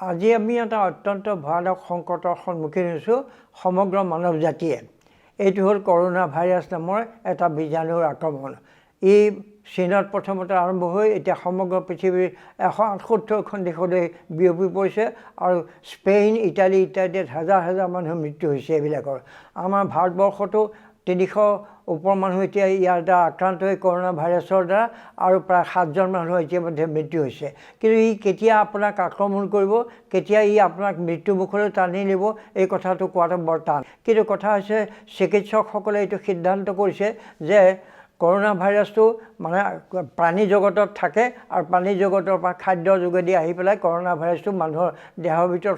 আজি আমি এটা অত্যন্ত ভয়ানক সংকটৰ সন্মুখীন হৈছোঁ সমগ্ৰ মানৱ জাতিয়ে। এইটো হ'ল কৰোনা ভাইৰাছ নামৰ এটা বীজাণুৰ আক্ৰমণ। ই চীনত প্ৰথমতে আৰম্ভ হৈ এতিয়া সমগ্ৰ পৃথিৱীৰ 178খন দেশলৈ বিয়পি পৰিছে আৰু স্পেইন, ইটালী ইত্যাদিত হাজাৰ হাজাৰ মানুহৰ মৃত্যু হৈছে এইবিলাকৰ। আমাৰ ভাৰতবৰ্ষতো 300 ওপৰ মানুহ এতিয়া ইয়াৰ দ্বাৰা আক্ৰান্ত হৈ কৰোনা ভাইৰাছৰ দ্বাৰা আৰু প্ৰায় 7জন মানুহৰ ইতিমধ্যে মৃত্যু হৈছে। কিন্তু ই কেতিয়া আপোনাক আক্ৰমণ কৰিব, কেতিয়া ই আপোনাক মৃত্যুমুখলৈ টানি নিব, এই কথাটো কোৱাটো বৰ টান। কিন্তু কথা হৈছে চিকিৎসকসকলে এইটো সিদ্ধান্ত কৰিছে যে কৰোনা ভাইৰাছটো মানে প্ৰাণী জগতত থাকে আৰু প্ৰাণী জগতৰ পৰা খাদ্যৰ যোগেদি আহি পেলাই কৰোনা ভাইৰাছটো মানুহৰ দেহৰ ভিতৰত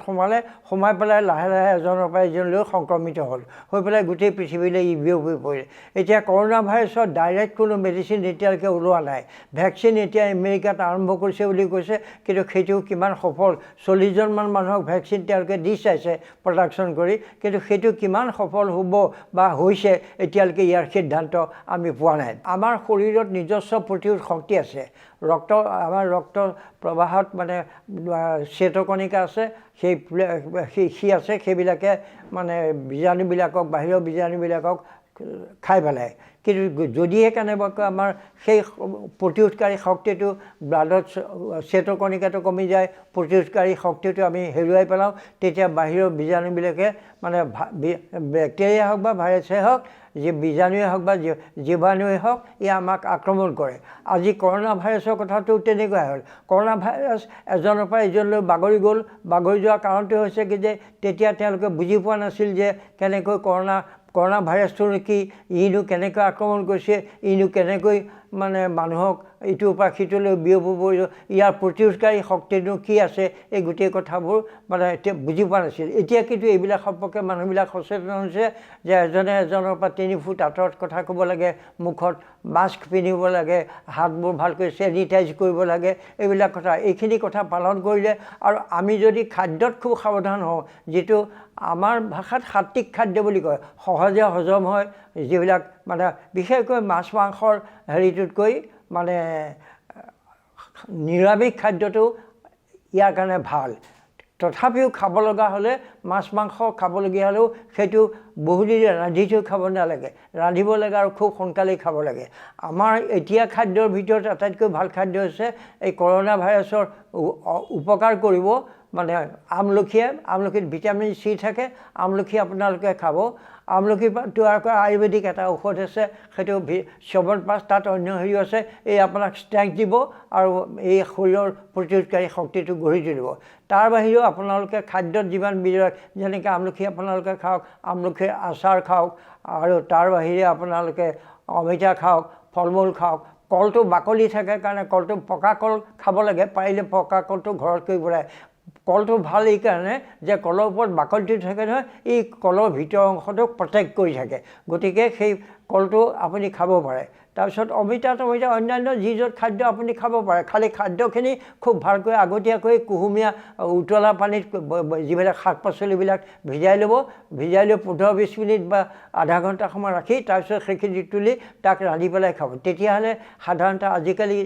সোমাই পেলাই লাহে লাহে এজনৰ পৰা এজনলৈ সংক্ৰমিত হ'ল, হৈ পেলাই গোটেই পৃথিৱীলৈ ই বিয়পি পৰিলে। এতিয়া কৰোনা ভাইৰাছৰ ডাইৰেক্ট কোনো মেডিচিন এতিয়ালৈকে ওলোৱা নাই। ভেকচিন এতিয়া আমেৰিকাত আৰম্ভ কৰিছে বুলি কৈছে, কিন্তু সেইটো কিমান সফল, 40জনমান মানুহক ভেকচিন তেওঁলোকে দি চাইছে প্ৰডাকশ্যন কৰি, কিন্তু সেইটো কিমান সফল হ'ব বা হৈছে এতিয়ালৈকে ইয়াৰ সিদ্ধান্ত আমি পোৱা নাই। আমাৰ শৰীৰত নিজস্ব প্ৰতিৰোধ শক্তি আছে। আমাৰ ৰক্ত প্ৰবাহত মানে শ্বেতকণিকা আছে, সি আছে, সেইবিলাকে মানে বীজাণুবিলাকক, বাহিৰৰ বীজাণুবিলাকক খাই পেলায়। কিন্তু যদিহে কেনেবাকৈ আমাৰ সেই প্ৰতিৰোধকাৰী শক্তিটো ব্লাডত শ্বেতকণিকাটো কমি যায়, প্ৰতিৰোধকাৰী শক্তিটো আমি হেৰুৱাই পেলাওঁ, তেতিয়া বাহিৰৰ বীজাণুবিলাকে মানে বেক্টেৰিয়া হওক বা ভাইৰাছেই হওক, বীজাণুৱে হওক বা জীৱাণুৱে হওক, ই আমাক আক্ৰমণ কৰে। আজি কৰোনা ভাইৰাছৰ কথাটো তেনেকুৱাই হ'ল। কৰোনা ভাইৰাছ এজনৰ পৰা এজনলৈ বাগৰি গ'ল। বাগৰি যোৱাৰ কাৰণটো হৈছে কি যে তেতিয়া তেওঁলোকে বুজি পোৱা নাছিল যে কেনেকৈ কৰোনা ভাইৰাছটোনো কি, ইনো কেনেকৈ আক্ৰমণ কৰিছে, ইনো কেনেকৈ মানে মানুহক ইটোৰ পৰা সিটোলৈ বিয়পি পৰিব, ইয়াৰ প্ৰতিৰোধকাৰী শক্তিনো কি আছে, এই গোটেই কথাবোৰ মানে এতিয়া বুজি পোৱা নাছিল। এতিয়া কিন্তু এইবিলাক সম্পৰ্কে মানুহবিলাক সচেতন হৈছে যে এজনে এজনৰ পৰা 3 ফুট আঁতৰত কথা ক'ব লাগে, মুখত মাস্ক পিন্ধিব লাগে, হাতবোৰ ভালকৈ চেনিটাইজ কৰিব লাগে, এইবিলাক কথা, এইখিনি কথা পালন কৰিলে আৰু আমি যদি খাদ্যত খুব সাৱধান হওঁ, যিটো আমাৰ ভাষাত সাত্বিক খাদ্য বুলি কয়, সহজে হজম হয়, যিবিলাক মানে বিশেষকৈ মাছ মাংসৰ হেৰিটোতকৈ মানে নিৰামিষ খাদ্যটো ইয়াৰ কাৰণে ভাল। তথাপিও খাব লগা হ'লে মাছ মাংস খাবলগীয়া হ'লেও সেইটো বহুদিন ৰান্ধি থৈ খাব নালাগে, ৰান্ধিব লাগে আৰু খুব সোনকালেই খাব লাগে। আমাৰ এতিয়া খাদ্যৰ ভিতৰত আটাইতকৈ ভাল খাদ্য হৈছে এই কৰোনা ভাইৰাছৰ উপকাৰ কৰিব মানে আমলখিত ভিটামিন চি থাকে, আমলখি আপোনালোকে খাব। আমলখিৰ পৰা তৈয়াৰ কৰা আয়ুৰ্বেদিক এটা ঔষধ আছে, সেইটো চ্যৱনপ্ৰাচ, তাত অন্য হেৰিও আছে, এই আপোনাক ষ্ট্ৰেংথ দিব আৰু এই শৰীৰৰ প্ৰতিৰোধকাৰী শক্তিটো গঢ়ি তুলিব। তাৰ বাহিৰেও আপোনালোকে খাদ্যত যিমান বিৰল, যেনেকৈ আমলখি আপোনালোকে খাওক, আমলখিৰ আচাৰ খাওক, আৰু তাৰ বাহিৰে আপোনালোকে অমিতা খাওক, ফল মূল খাওক। কলটো বাকলি থাকে কাৰণে কলটো, পকা কল খাব লাগে, পাৰিলে পকা কলটো ঘৰত কৰিব লাগে। কলটো ভাল এই কাৰণে যে কলৰ ওপৰত বাকলিটো থাকে নহয়, এই কলৰ ভিতৰৰ অংশটো প্ৰটেক্ট কৰি থাকে, গতিকে সেই কলটো আপুনি খাব পাৰে। তাৰপিছত অমিতা অন্যান্য যি য'ত খাদ্য আপুনি খাব পাৰে, খালি খাদ্যখিনি খুব ভালকৈ আগতীয়াকৈ কুহুমীয়া উতলা পানীত যিবিলাক শাক পাচলিবিলাক ভিজাই ল'ব, ভিজাই লৈ 15-20 মিনিট বা আধা ঘণ্টা সময় ৰাখি তাৰপিছত সেইখিনি তুলি তাক ৰান্ধি পেলাই খাব। তেতিয়াহ'লে সাধাৰণতে আজিকালি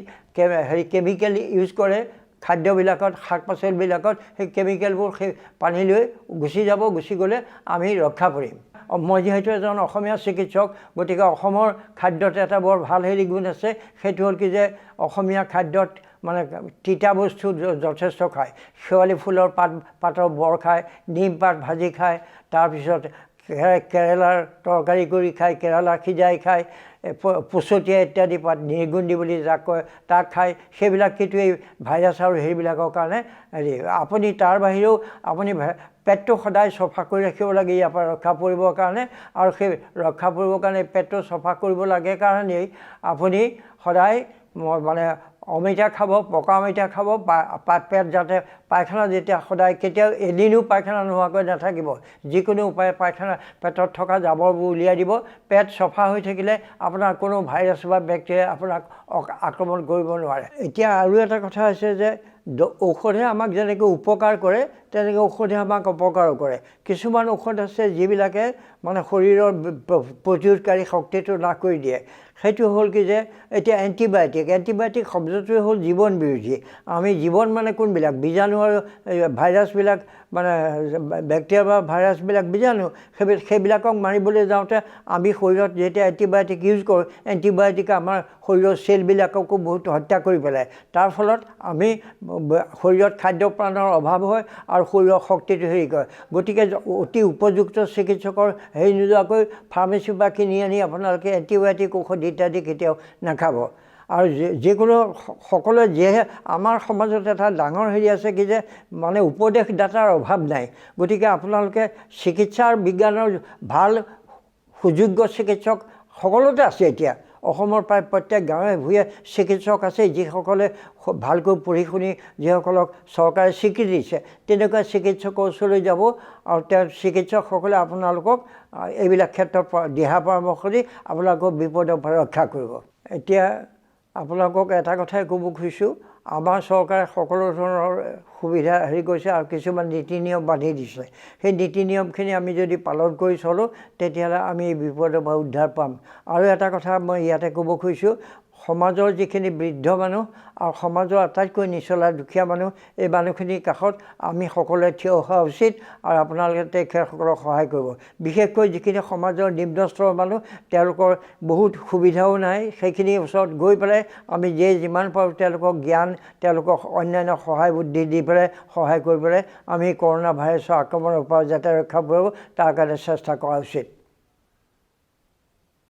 কেমিকেল ইউজ কৰে খাদ্যবিলাকত, শাক পাচলিবিলাকত, সেই কেমিকেলবোৰ সেই পানীলৈ গুচি যাব, গুচি গ'লে আমি ৰক্ষা পৰিম। মই যিহেতু এজন অসমীয়া চিকিৎসক, গতিকে অসমৰ খাদ্যত এটা বৰ ভাল গুণ আছে, সেইটো হ'ল কি যে অসমীয়া খাদ্যত মানে তিতা বস্তু যথেষ্ট খায়। শেৱালি ফুলৰ পাতৰ বৰ খায়, নিম পাত ভাজি খায়, তাৰপিছত কেৰেলাৰ তৰকাৰী কৰি খায়, কেৰেলা সিজাই খায়, পচতীয়া ইত্যাদি পাত, নিৰ্গুন্দি বুলি যাক কয়, তাক খায়। সেইবিলাক কিন্তু এই ভাইৰাছ আৰু সেইবিলাকৰ কাৰণে হেৰি। আপুনি তাৰ বাহিৰেও আপুনি পেটটো সদায় চফা কৰি ৰাখিব লাগে ইয়াৰ পৰা ৰক্ষা পৰিবৰ কাৰণে, আৰু সেই ৰক্ষা পৰিবৰ কাৰণে পেটটো চফা কৰিব লাগে কাৰণেই আপুনি সদায় মানে অমিতা খাব, পকা অমিতা খাব, পেট যাতে পায়খানা যেতিয়া সদায় কেতিয়াও এদিনো পায়খানা নোহোৱাকৈ নাথাকিব, যিকোনো উপায়ে পেটত থকা জাবৰবোৰ উলিয়াই দিব। পেট চফা হৈ থাকিলে আপোনাৰ কোনো ভাইৰাছ বা বেক্টেৰিয়া আপোনাক আক্ৰমণ কৰিব নোৱাৰে। এতিয়া আৰু এটা কথা হৈছে যে ঔষধে আমাক যেনেকৈ উপকাৰ কৰে, তেনেকৈ ঔষধে আমাক অপকাৰো কৰে। কিছুমান ঔষধ আছে যিবিলাকে মানে শৰীৰৰ প্ৰতিৰোধকাৰী শক্তিটো নাশ কৰি দিয়ে। সেইটো হ'ল কি যে এতিয়া এণ্টিবায়'টিক শব্দটোৱে হ'ল জীৱন বিৰোধী। আমি জীৱন মানে কোনবিলাক বীজাণু আৰু ভাইৰাছবিলাক মানে বেক্টেৰিয়া বা ভাইৰাছবিলাক বীজাণু সেইবিলাকক মাৰিবলৈ যাওঁতে আমি শৰীৰত যেতিয়া এণ্টিবায়'টিক ইউজ কৰোঁ, এণ্টিবায়'টিকে আমাৰ শৰীৰৰ চেলবিলাককো বহুত হত্যা কৰি পেলায়। তাৰ ফলত আমি শৰীৰত খাদ্য প্ৰাণৰ অভাৱ হয় আৰু শৰীৰৰ শক্তিটো হেৰি কৰে। গতিকে অতি উপযুক্ত চিকিৎসকৰ হেৰি নোযোৱাকৈ ফাৰ্মাচীৰ পৰা কিনি আনি আপোনালোকে এণ্টিবায়'টিক ঔষধ ইত্যাদি কেতিয়াও নাখাব। আৰু যিকোনো সকলোৱে যিহে আমাৰ সমাজত এটা ডাঙৰ হেৰি আছে কি যে মানে উপদেশদাতাৰ অভাৱ নাই। গতিকে আপোনালোকে চিকিৎসাৰ বিজ্ঞানৰ ভাল সুযোগ্য চিকিৎসক সকলোতে আছে। এতিয়া অসমৰ প্ৰায় প্ৰত্যেক গাঁৱে ভূঞে চিকিৎসক আছে, যিসকলে ভালকৈ পঢ়ি শুনি যিসকলক চৰকাৰে স্বীকৃতি দিছে তেনেকুৱা চিকিৎসকৰ ওচৰলৈ যাব আৰু তেওঁ চিকিৎসকসকলে আপোনালোকক এইবিলাক ক্ষেত্ৰত দিহা পৰামৰ্শ দি আপোনালোকক বিপদৰ পৰা ৰক্ষা কৰিব। এতিয়া আপোনালোকক এটা কথাই ক'ব খুজিছোঁ, আমাৰ চৰকাৰে সকলো ধৰণৰ সুবিধা হেৰি কৰিছে আৰু কিছুমান নীতি নিয়ম বান্ধি দিছে। সেই নীতি নিয়মখিনি আমি যদি পালন কৰি চলোঁ তেতিয়াহ'লে আমি এই বিপদৰ পৰা উদ্ধাৰ পাম। আৰু এটা কথা মই ইয়াতে ক'ব খুজিছোঁ, সমাজৰ যিখিনি বৃদ্ধ মানুহ আৰু সমাজৰ আটাইতকৈ নিচলা দুখীয়া মানুহ, এই মানুহখিনিৰ কাষত আমি সকলোৱে থিয় হোৱা উচিত আৰু আপোনালোকে তেখেতসকলক সহায় কৰিব। বিশেষকৈ যিখিনি সমাজৰ নিম্ন স্তৰৰ মানুহ, তেওঁলোকৰ বহুত সুবিধাও নাই, সেইখিনিৰ ওচৰত গৈ পেলাই আমি যিমান পাৰোঁ তেওঁলোকক জ্ঞান, তেওঁলোকক অন্যান্য সহায় বুদ্ধি দি পেলাই সহায় কৰি পেলাই আমি কৰোণা ভাইৰাছৰ আক্ৰমণৰ পৰা যাতে ৰক্ষা পাব তাৰ কাৰণে চেষ্টা কৰা উচিত।